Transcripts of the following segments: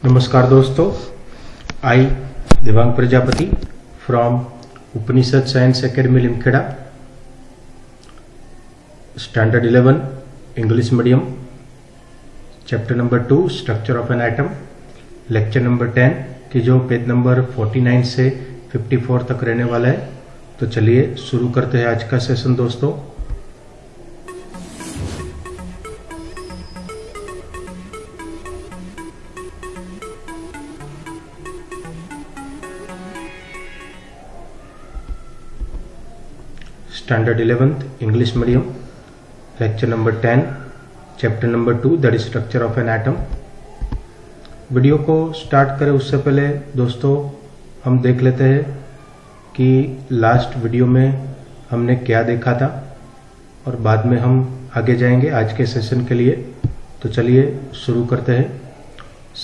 नमस्कार दोस्तों, I Divang Prajapati from Upanishad science academy Limkheda, standard 11 English medium, chapter number 2 structure of an atom, lecture number 10 की जो page number 49 से 54 तक रहने वाला है। तो चलिए शुरू करते हैं आज का सेशन दोस्तों। Standard 11th English medium, lecture number 10, chapter number 2 that is structure of an atom. Video को स्टार्ट करें उससे पहले दोस्तों हम देख लेते हैं कि लास्ट वीडियो में हमने क्या देखा था और बाद में हम आगे जाएंगे आज के सेशन के लिए। तो चलिए शुरू करते हैं।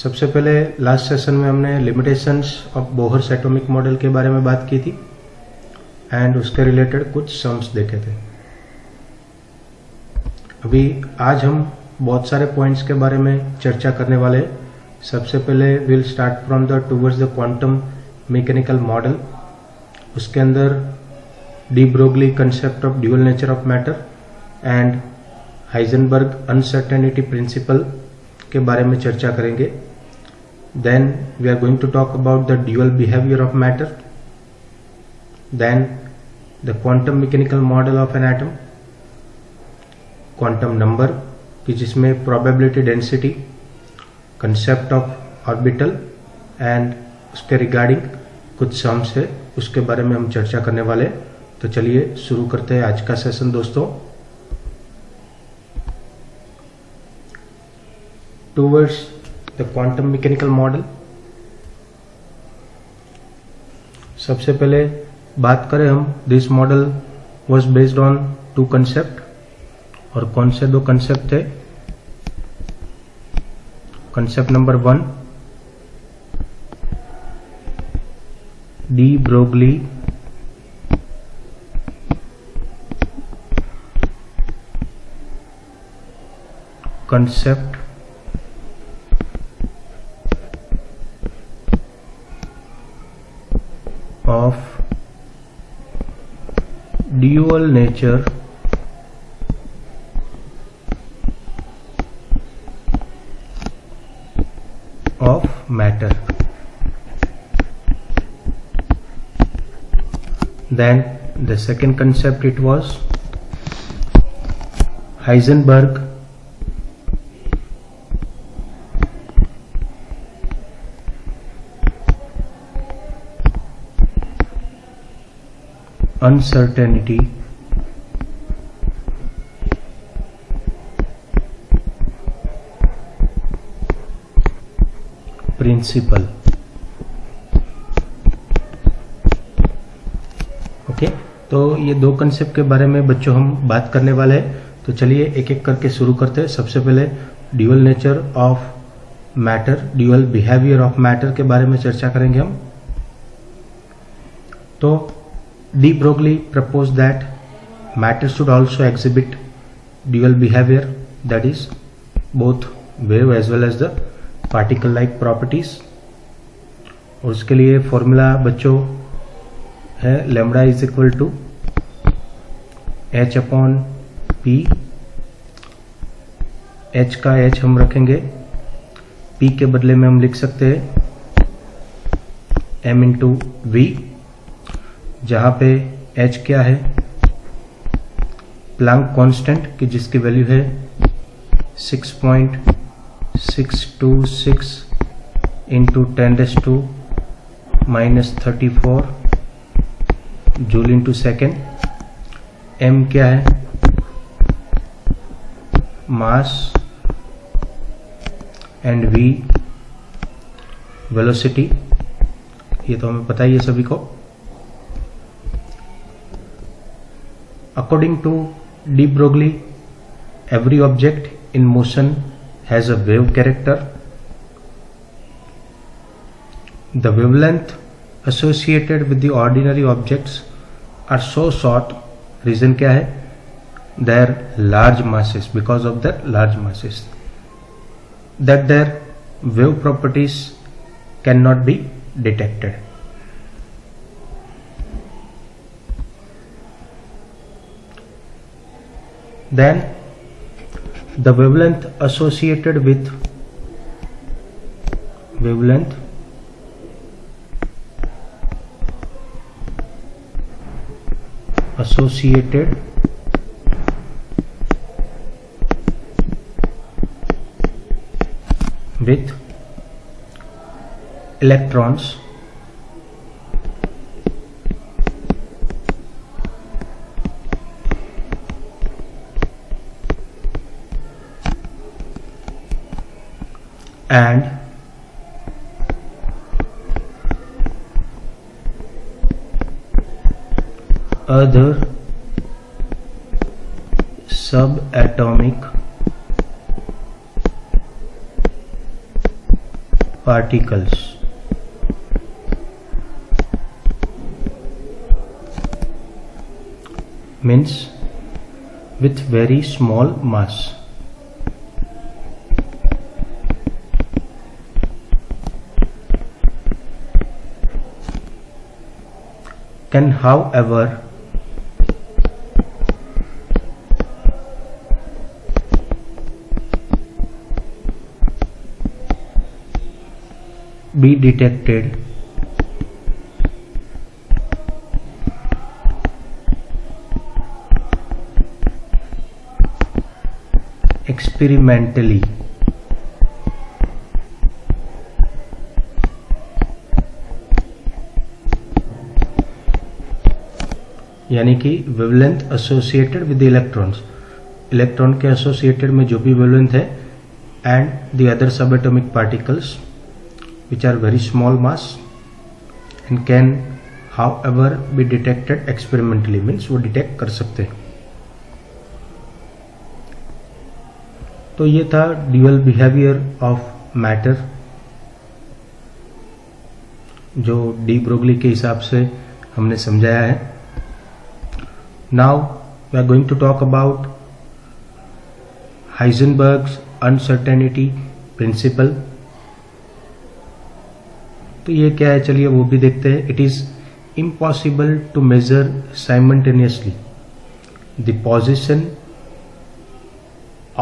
सबसे पहले लास्ट सेशन में हमने limitations of Bohr's atomic model के बारे में बात की थी एंड उसके रिलेटेड कुछ सम्स देखे थे। अभी आज हम बहुत सारे पॉइंट्स के बारे में चर्चा करने वाले हैं। सबसे पहले will start from the towards the quantum mechanical model. उसके अंदर de Broglie concept of dual nature of matter and Heisenberg uncertainty principle के बारे में चर्चा करेंगे। Then we are going to talk about the dual behaviour of matter, then the quantum mechanical model of an atom, quantum number कि जिसमें probability density, concept of orbital and उसके regarding कुछ sums है, उसके बारे में हम चर्चा करने वाले। तो चलिए शुरू करते हैं आज का सेशन दोस्तों। Towards the quantum mechanical model, सबसे पहले बात करें हम, this model was based on 2 concept. और कौन से 2 कंसेप्ट थे? Concept number 1 D Broglie concept of dual nature of matter. Then the second concept, it was Heisenberg uncertainty principle। Okay, तो ये 2 कंसेप्ट के बारे में बच्चों हम बात करने वाले हैं। तो चलिए एक एक करके शुरू करते हैं। सबसे पहले dual nature of matter, dual behaviour of matter के बारे में चर्चा करेंगे हम। तो De Broglie proposed that matter should also exhibit dual behavior, that is both wave as well as the particle like properties। और उसके लिए फॉर्मूला बच्चों है lambda is equal to h/p। h का h हम रखेंगे, p के बदले में हम लिख सकते हैं m/v, जहां पे h क्या है? प्लैंक कांस्टेंट की जिसकी वैल्यू है 6.626 into 10⁻⁻34 joule into second. m क्या है? मास एंड v वेलोसिटी, ये तो हमें पता ही है सभी को। According to De Broglie, every object in motion has a wave character. The wavelength associated with the ordinary objects are so short, reason क्या है? their large masses, because of their large masses, that their wave properties cannot be detected. Then the wavelength associated with electrons and other subatomic particles means with very small mass. Can however be detected experimentally. यानी कि wavelength associated with electrons, electron के associated में जो भी wavelength है and the other subatomic particles which are very small mass and can however be detected experimentally, means वो detect कर सकते हैं. तो ये था ड्यूअल बिहेवियर ऑफ मैटर, जो डी ब्रोगली के हिसाब से हमने समझाया है. Now we are going to talk about Heisenberg's uncertainty principle. तो ये क्या है, चलिए वो भी देखते हैं. It is impossible to measure simultaneously the position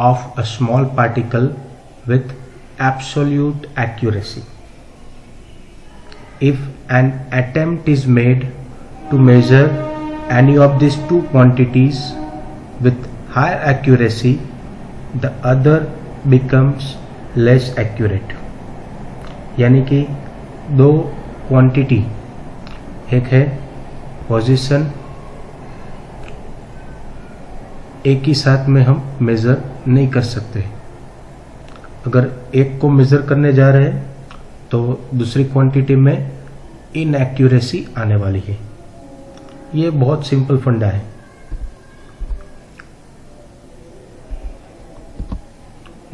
of a small particle with absolute accuracy. If an attempt is made to measure any of these two quantities with higher accuracy, the other becomes less accurate. यानी कि दो quantity, एक है position, एक ही साथ में हम major नहीं कर सकते. अगर एक को मेजर करने जा रहे हैं तो दूसरी क्वांटिटी में इनएक्यूरेसी आने वाली है. ये बहुत सिंपल फंडा है.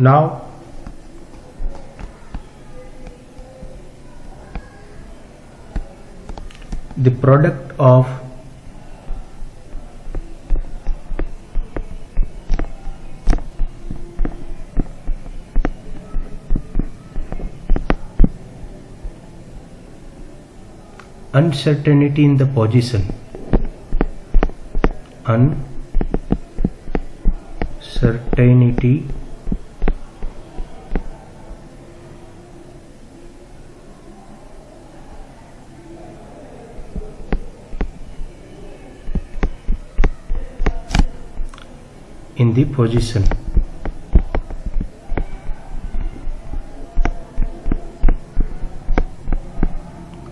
Now the product of uncertainty in the position, uncertainty in the position,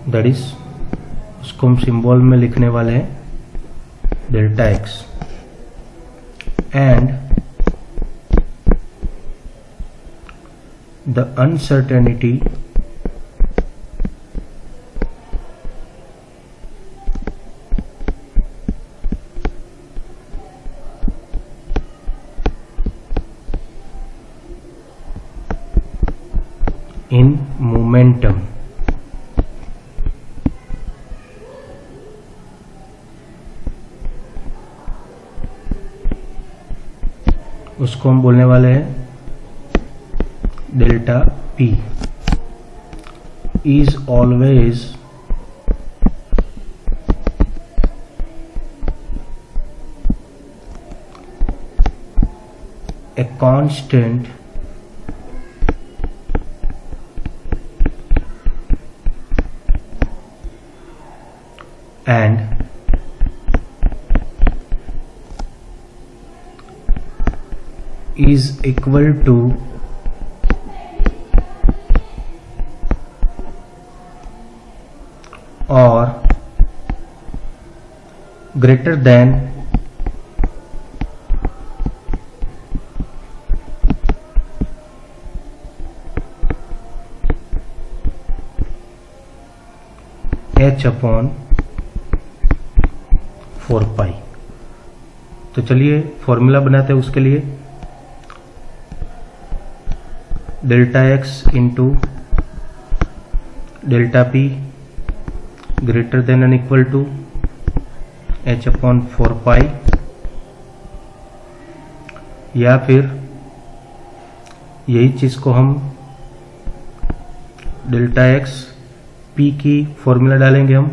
that is उसको हम सिंबल में लिखने वाले हैं delta x, and the uncertainty in momentum. उसको हम बोलने वाले हैं delta P is always a constant and is equal to or greater than h upon 4 pi. तो चलिए फॉर्मूला बनाते हैं उसके लिए। Delta x into delta p greater than and equal to h upon 4 pi, या फिर यही चीज को हम डेल्टा x p की फॉर्मूला डालेंगे हम,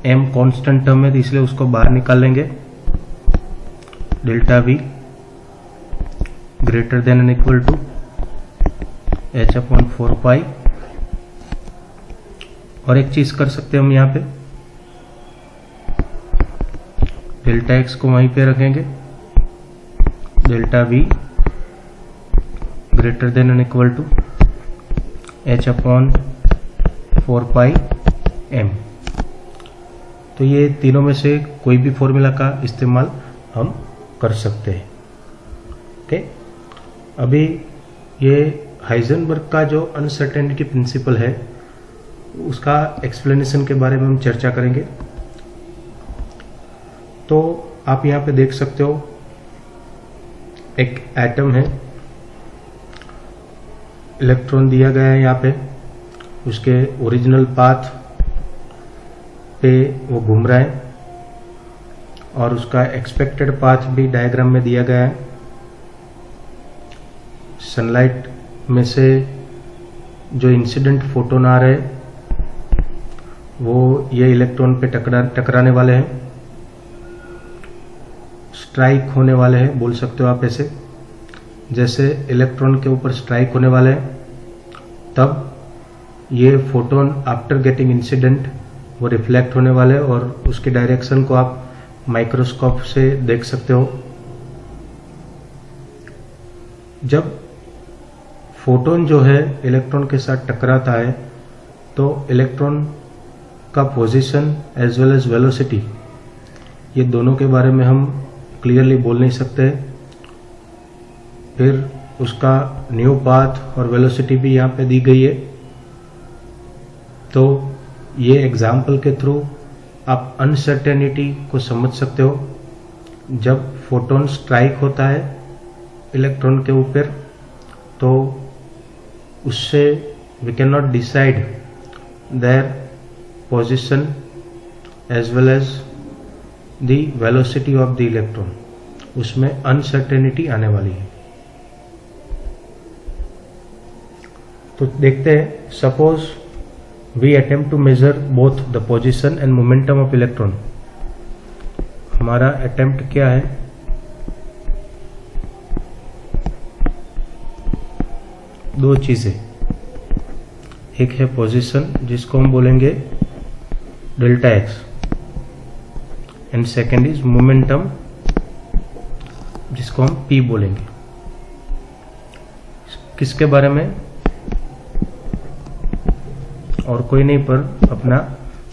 m कांस्टेंट टर्म है तो इसलिए उसको बाहर निकाल लेंगे। Delta v greater than and equal to h upon 4 pi. और एक चीज कर सकते हैं हम यहाँ पे, डेल्टा x को वहीं पे रखेंगे, delta v greater than and equal to h upon 4 pi m। तो ये तीनों में से कोई भी फॉर्मूला का इस्तेमाल हम कर सकते हैं। ओके, अभी ये हाइजेनबर्ग का जो अनसर्टेनिटी प्रिंसिपल है उसका एक्सप्लेनेशन के बारे में हम चर्चा करेंगे। तो आप यहाँ पे देख सकते हो एक एटम है, इलेक्ट्रॉन दिया गया है यहाँ पे, उसके ओरिजिनल पाथ पे वो घूम रहा है और उसका एक्सपेक्टेड पाथ भी डायग्राम में दिया गया है। सनलाइट में से जो इंसिडेंट फोटोन आ रहे हैं वो ये इलेक्ट्रॉन पे टकराने वाले हैं, स्ट्राइक होने वाले हैं, बोल सकते हो आप ऐसे। जैसे इलेक्ट्रॉन के ऊपर स्ट्राइक होने वाले हैं तब ये फोटोन आफ्टर गेटिंग इंसिडेंट वो रिफ्लेक्ट होने वाले हैं और उसकी डायरेक्शन को आप माइक्रोस्कोप से देख सकते हो। जब फोटोन जो है इलेक्ट्रॉन के साथ टकराता है तो इलेक्ट्रॉन का position as well as velocity, ये दोनों के बारे में हम क्लियरली बोल नहीं सकते। फिर उसका न्यू पाथ और वेलोसिटी भी यहाँ पे दी गई है। तो ये एग्जाम्पल के थ्रू आप अनसर्टेनिटी को समझ सकते हो। जब फोटोन स्ट्राइक होता है इलेक्ट्रॉन के ऊपर तो उससे we can not decide their position as well as the velocity of the electron, उसमें अनसर्टेनिटी आने वाली है। तो देखते हैं, suppose we attempt to measure both the position and momentum of electron। हमारा अटेम्प्ट क्या है, दो चीजें, एक है पोजीशन जिसको हम बोलेंगे delta x and second is momentum जिसको हम पी बोलेंगे। किसके बारे में, और कोई नहीं पर अपना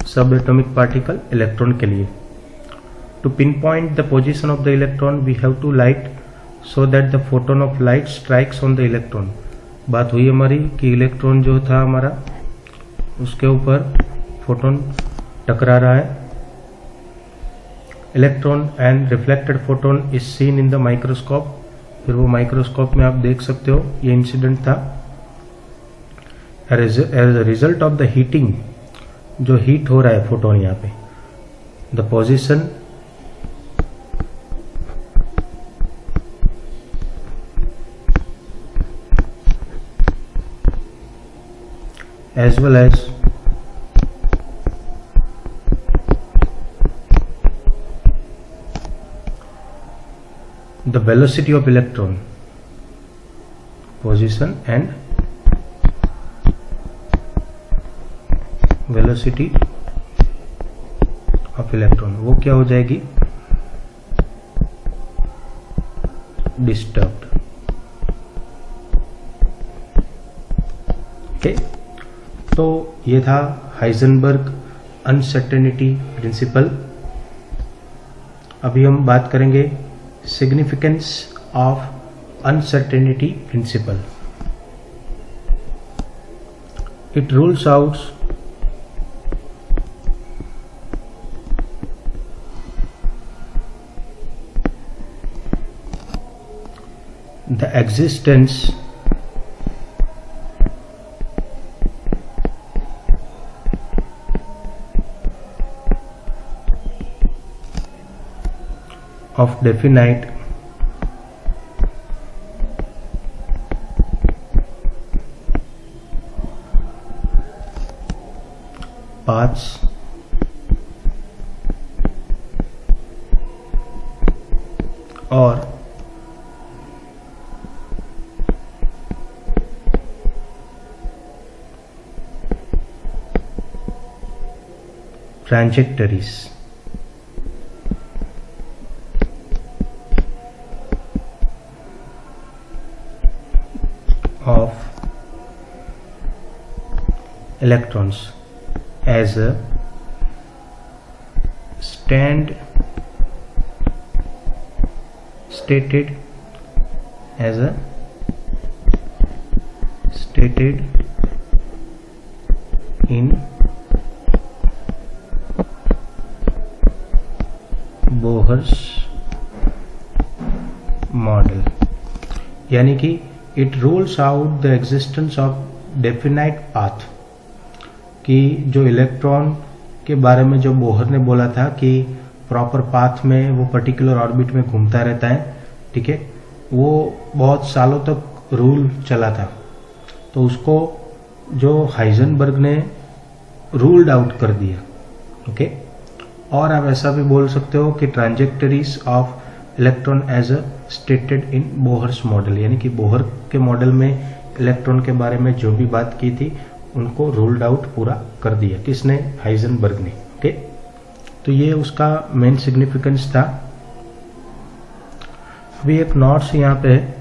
सब एटॉमिक पार्टिकल इलेक्ट्रॉन के लिए। To pinpoint the position of the electron we have to light so that the photon of light strikes on the electron. बात हुई हमारी कि इलेक्ट्रॉन जो था हमारा उसके ऊपर फोटोन टकरा रहा है। Electron and reflected photon is seen in the microscope. फिर वो माइक्रोस्कोप में आप देख सकते हो ये इंसिडेंट था। As a result of the heating, जो हीट हो रहा है फोटोन यहाँ पे, द पोजिशन as well as the velocity of electron, position and velocity of electron, वो क्या हो जाएगी, disturbed. ओके, तो ये था हाइजेनबर्ग अनसर्टेनिटी प्रिंसिपल. अभी हम बात करेंगे significance of uncertainty principle. It rules out the existence of definite paths or trajectories of electrons as a stated in Bohr's model. यानी कि it rules out the existence of definite path, कि जो electron के बारे में जो Bohr ने बोला था कि प्रॉपर पाथ में वो पर्टिकुलर ऑर्बिट में घूमता रहता है, ठीक है, वो बहुत सालों तक रूल चला था. तो उसको जो हाइजेनबर्ग ने रूल्ड आउट कर दिया. ओके, और आप ऐसा भी बोल सकते हो कि trajectories of electron as a stated in Bohr's model, यानी कि बोहर के मॉडल में इलेक्ट्रॉन के बारे में जो भी बात की थी उनको रूल्ड आउट पूरा कर दिया. किसने? हाइजेनबर्ग ने. ओके, तो ये उसका मेन सिग्निफिकेंस था. अभी एक नोट्स यहाँ पे है.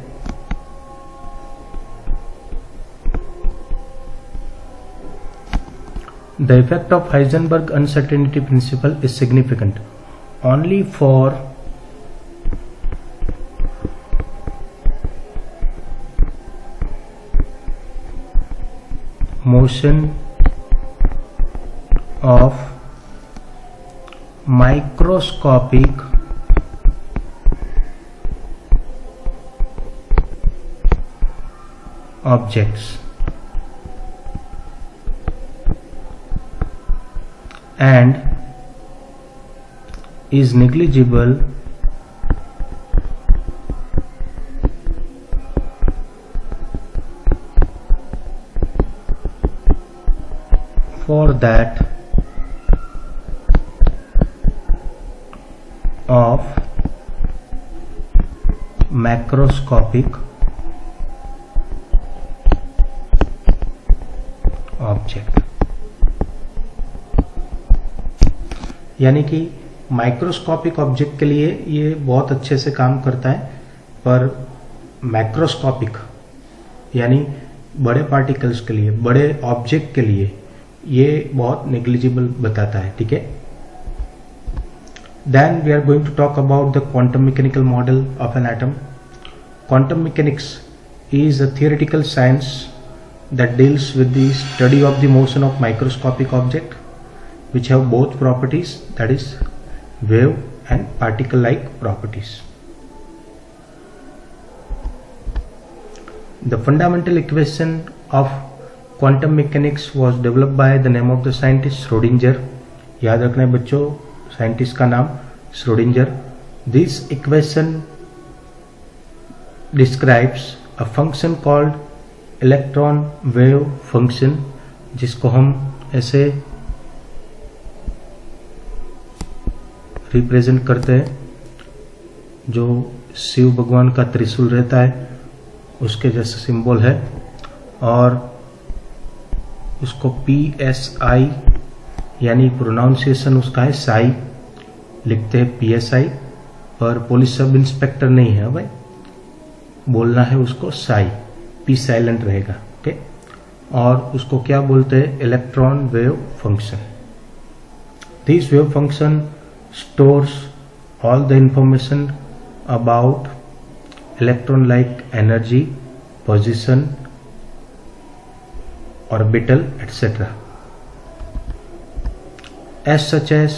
The effect of Heisenberg uncertainty principle is significant only for motion of microscopic objects and is negligible for that of macroscopic object. यानी कि माइक्रोस्कोपिक ऑब्जेक्ट के लिए ये बहुत अच्छे से काम करता है, पर मैक्रोस्कोपिक यानी बड़े पार्टिकल्स के लिए, बड़े ऑब्जेक्ट के लिए ये बहुत नेग्लिजिबल बताता है. ठीक है, then we are going to talk about the quantum mechanical model of an atom. Quantum mechanics is a theoretical science that deals with the study of the motion of microscopic object which have both properties, that is wave and particle like properties. The fundamental equation of quantum mechanics was developed by the name of the scientist Schrödinger. याद रखना है बच्चों, scientist का नाम Schrödinger. This equation describes a function called electron wave function जिसको हम ऐसे represent करते हैं, जो शिव भगवान का त्रिशूल रहता है उसके जैसे सिंबल है, और उसको PSI यानी प्रोनाउंसिएशन उसका है साई, लिखते हैं PSI, पर पुलिस सब इंस्पेक्टर नहीं है भाई, बोलना है उसको साई, P साइलेंट रहेगा। ओके, और उसको क्या बोलते हैं, electron wave function. This wave function stores all the information about electron like energy, position, orbital, etc. As such as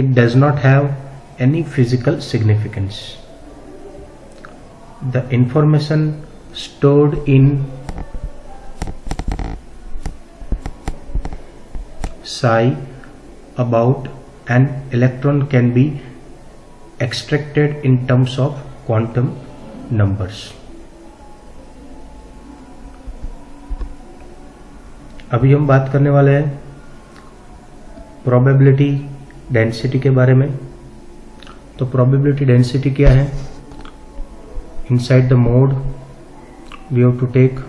it does not have any physical significance. The information stored in psi about an electron can be extracted in terms of quantum numbers. अभी हम बात करने वाले हैं probability density के बारे में। तो प्रोबेबिलिटी डेंसिटी क्या है? Inside the mode we have to take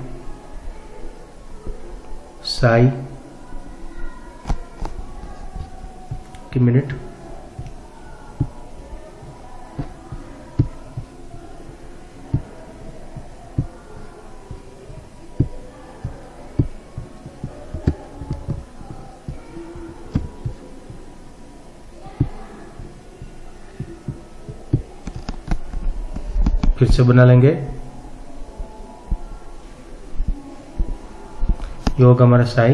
psi की मिनट, फिर से बना लेंगे। ये होगा हमारा साई,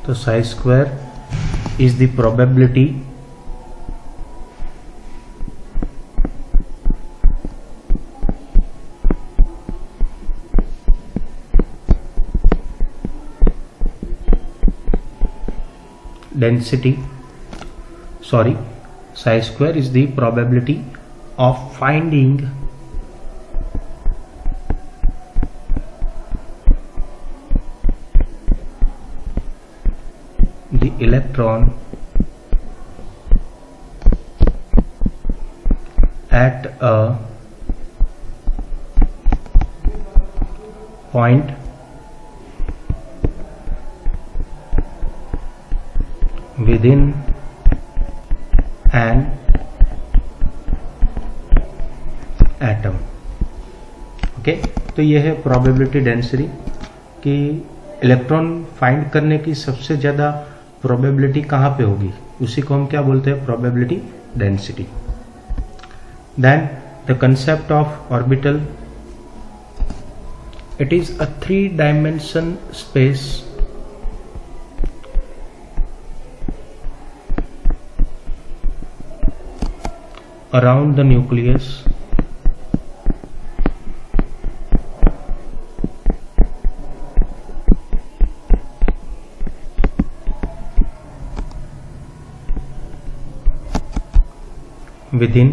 तो Sai square is the probability density, sorry, Sai square is the probability of finding the electron at a point within an atom। Okay, तो ये है प्रोबेबिलिटी डेंसिटी कि इलेक्ट्रॉन फाइंड करने की सबसे ज्यादा प्रोबेबिलिटी कहां पे होगी, उसी को हम क्या बोलते हैं, probability density. Then the concept of orbital, it is a 3 dimension space around the nucleus within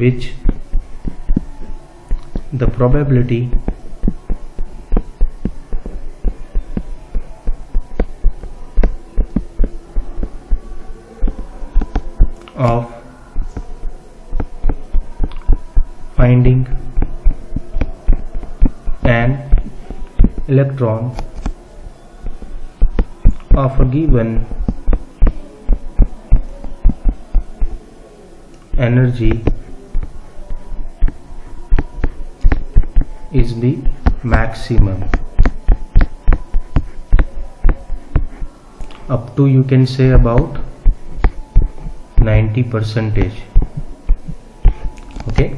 which the probability of finding an electron of a given energy is the maximum. Up to, you can say, about 90%. Okay,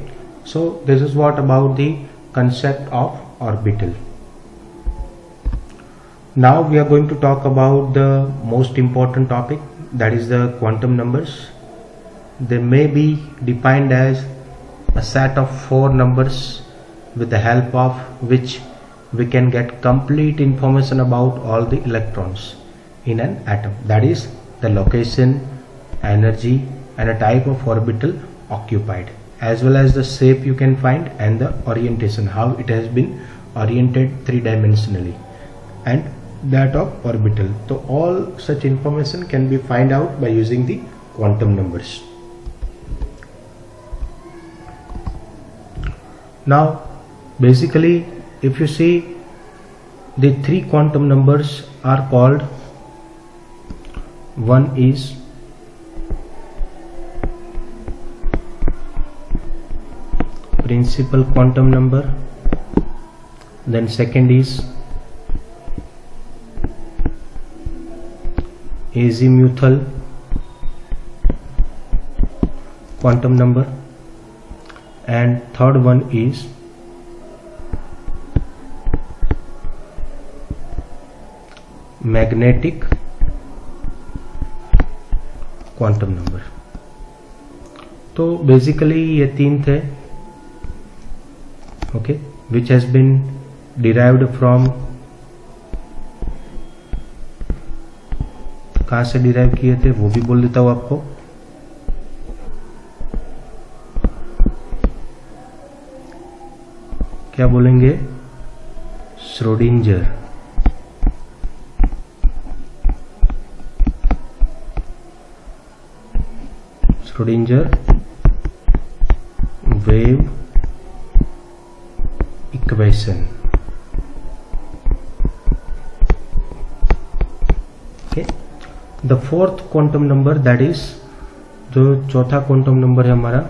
so this is what about the concept of orbital. Now we are going to talk about the most important topic, that is the quantum numbers. They may be defined as a set of 4 numbers with the help of which we can get complete information about all the electrons in an atom, that is the location, energy and a type of orbital occupied as well as the shape you can find and the orientation, how it has been oriented three-dimensionally, and that of orbital. So all such information can be find out by using the quantum numbers. Now basically if you see, the three quantum numbers are called, one is principal quantum number, then second is azimuthal quantum number, and third one is magnetic quantum number. तो basically ये तीन थे, okay, which has been derived from, कहां से derive किए थे वो भी बोल देता हूं आपको. क्या बोलेंगे? Schrödinger. Schrödinger wave equation. Okay, the fourth quantum number, that is, जो चौथा क्वांटम नंबर है हमारा,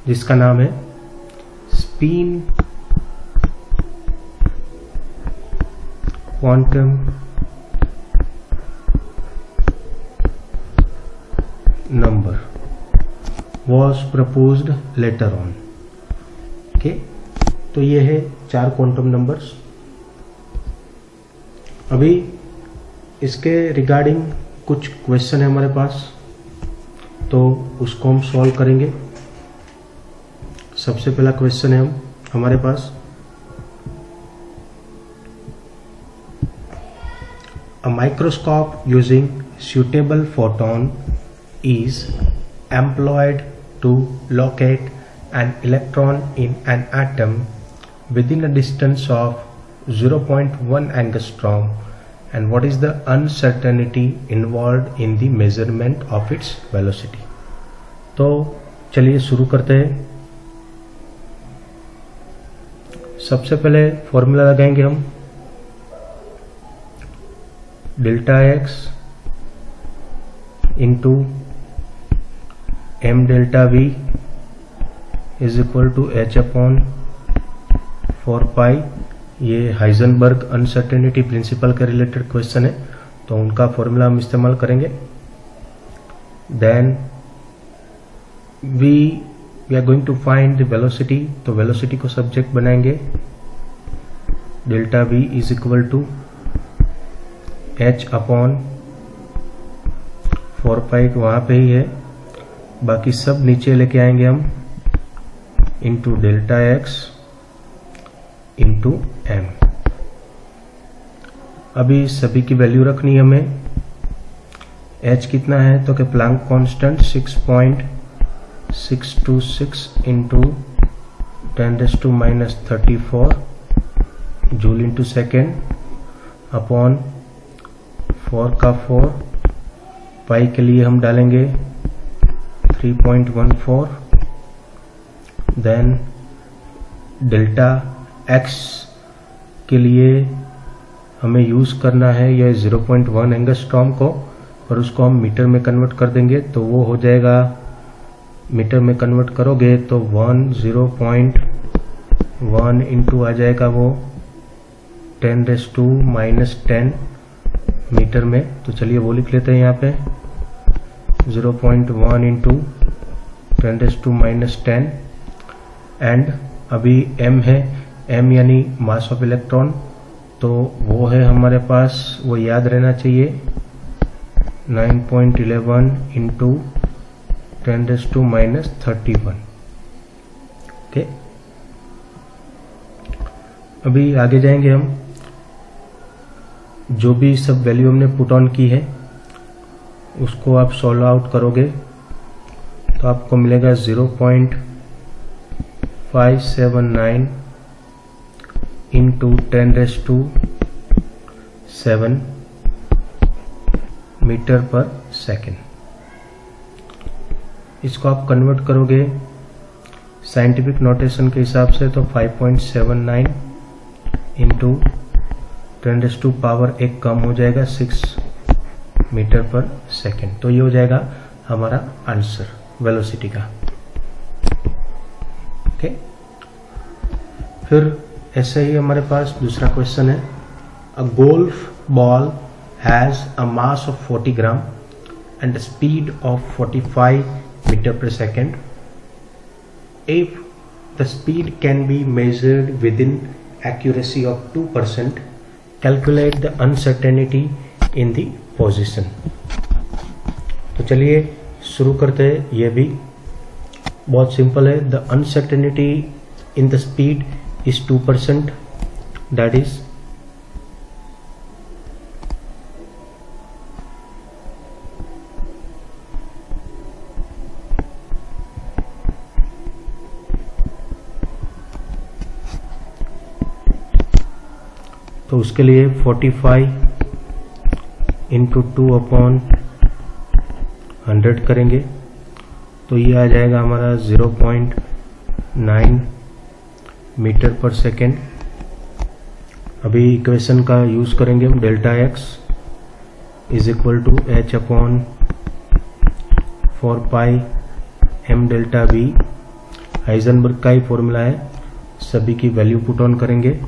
जिसका नाम है spin quantum number was proposed later on. Okay, तो ये है चार क्वांटम नंबर्स. अभी इसके रिगार्डिंग कुछ क्वेश्चन है हमारे पास, तो उसको हम सॉल्व करेंगे. सबसे पहला क्वेश्चन है हमारे पास, a microscope using suitable photon is employed to locate an electron in an atom within a distance of 0.1 angstrom, and what is the uncertainty involved in the measurement of its velocity. तो चलिए शुरू करते हैं. सबसे पहले formula लगाएंगे हम, delta x into m delta v is equal to h upon 4 pi. ये हाइजेनबर्ग अनसर्टेनिटी प्रिंसिपल के रिलेटेड क्वेश्चन है, तो उनका फॉर्मूला हम इस्तेमाल करेंगे. Then we are going to find the velocity, तो वेलोसिटी को सब्जेक्ट बनाएंगे. Delta v is equal to h upon 4 pi, वहां पे ही है, बाकी सब नीचे लेके आएंगे हम, into delta x into m. अभी सभी की वैल्यू रखनी है हमें. h कितना है, तो कि Planck constant 6.626 into 10⁻⁻34 joule into second upon 4 का 4, पाई के लिए हम डालेंगे 3.14. देन डेल्टा एक्स के लिए हमें यूज करना है यह 0.1 एंगस्ट्रॉम को, और उसको हम मीटर में कन्वर्ट कर देंगे, तो वो हो जाएगा, मीटर में कन्वर्ट करोगे तो 0.1 इंटू आ जाएगा वो 10⁻⁻10 मीटर में. तो चलिए वो लिख लेते हैं यहाँ पे, 0.1 इंटू 10⁻⁻10. एंड अभी m है, m यानी मास ऑफ इलेक्ट्रॉन, तो वो है हमारे पास, वो याद रहना चाहिए, 9.11 इंटू 10⁻31. ओके, अभी आगे जाएंगे हम. जो भी सब वैल्यू हमने पुट ऑन की है उसको आप सॉल्व आउट करोगे तो आपको मिलेगा 0.579 इंटू 10⁷ मीटर पर सेकेंड। इसको आप कन्वर्ट करोगे साइंटिफिक नोटेशन के हिसाब से तो 5.79 इंटू 10⁻, एक कम हो जाएगा 6 मीटर पर सेकेंड। तो ये हो जाएगा हमारा आंसर वेलोसिटी का। ओके, फिर ऐसे ही हमारे पास दूसरा क्वेश्चन है, अ golf ball has a mass of 40 gram and a speed of 45 meter per second. If the speed can be measured within accuracy of 2%, calculate the uncertainty in the position. तो चलिए शुरू करते हैं। ये भी बहुत सिंपल है। The uncertainty in the speed is 2%, that is तो उसके लिए 45 इंटू 2/100 करेंगे तो ये आ जाएगा हमारा 0.9 मीटर पर सेकेंड। अभी इक्वेशन का यूज करेंगे हम, delta x is equal to h/4π m delta v। Heisenberg का ही फॉर्मूला है, सभी की वैल्यू पुट ऑन करेंगे।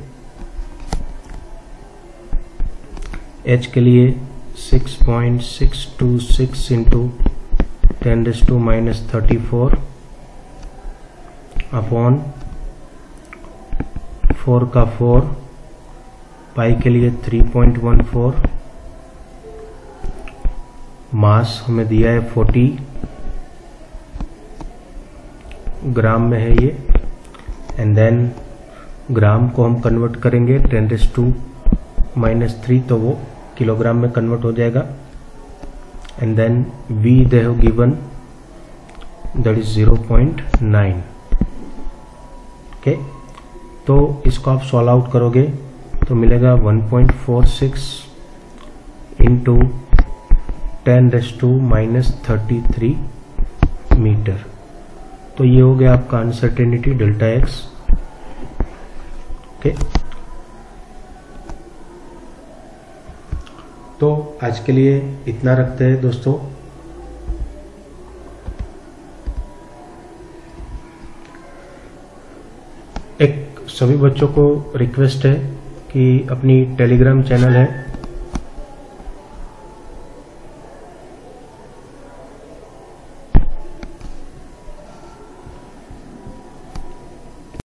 h के लिए 6.626 इंटू 10⁻34 अपॉन 4 का 4, पाई के लिए 3.14, मास हमें दिया है 40 ग्राम में है ये, एंड देन ग्राम को हम कन्वर्ट करेंगे 10⁻³ तो वो किलोग्राम में कन्वर्ट हो जाएगा। And then v they have given, that is 0.9। Okay, तो इसको आप सॉल्व आउट करोगे तो मिलेगा 1.46 इंटू 10⁻³ मीटर। तो ये हो गया आपका अनसर्टेनिटी डेल्टा एक्स। ओके, तो आज के लिए इतना रखते हैं दोस्तों। एक सभी बच्चों को रिक्वेस्ट है कि अपनी टेलीग्राम चैनल है